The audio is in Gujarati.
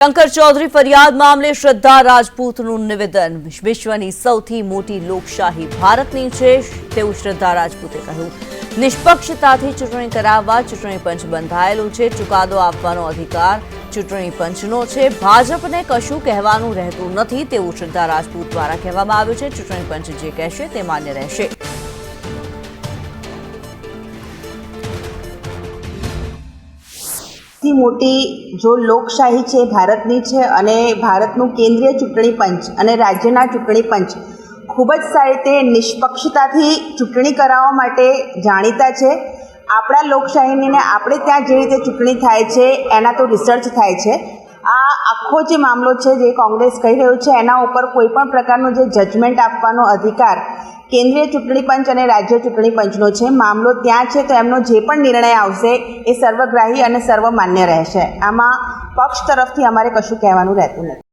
શંકર ચૌધરી ફરિયાદ મામલે શ્રદ્ધા રાજપૂતનું નિવેદન। વિશ્વની સૌથી મોટી લોકશાહી ભારતની છે તેવું શ્રદ્ધા રાજપૂતે કહ્યું। નિષ્પક્ષતાથી ચૂંટણી કરાવવા ચૂંટણી પંચ બંધાયેલું છે। ચુકાદો આપવાનો અધિકાર ચૂંટણી પંચનો છે। ભાજપને કશું કહેવાનું રહેતું નથી તેવું શ્રદ્ધા રાજપૂત દ્વારા કહેવામાં આવ્યું છે। ચૂંટણી પંચ જે કહેશે તે માન્ય રહેશે। મોટી जो લોકશાહી છે ભારતની છે અને ભારતનું કેન્દ્રીય ચૂંટણી પંચ અને રાજ્યના ચૂંટણી પંચ ખૂબ જ સારી રીતે નિષ્પક્ષતાથી ચૂંટણી કરાવવા માટે જાણીતા છે। આપણા લોકશાહીને આપણે ત્યાં જે રીતે ચૂંટણી થાય છે એના તો રિસર્ચ થાય છે। આ આખો જે મામલો છે જે કોંગ્રેસ કહી રહ્યું છે એના ઉપર કોઈ પણ પ્રકારનો જે જજમેન્ટ આપવાનો અધિકાર કેન્દ્રીય ચૂંટણી પંચ અને રાજ્ય ચૂંટણી પંચનો છે। મામલો ત્યાં છે તો એમનો જે પણ નિર્ણય આવશે એ સર્વગ્રાહી અને સર્વમાન્ય રહેશે। આમાં પક્ષ તરફથી અમારે કશું કહેવાનું રહેતું નથી।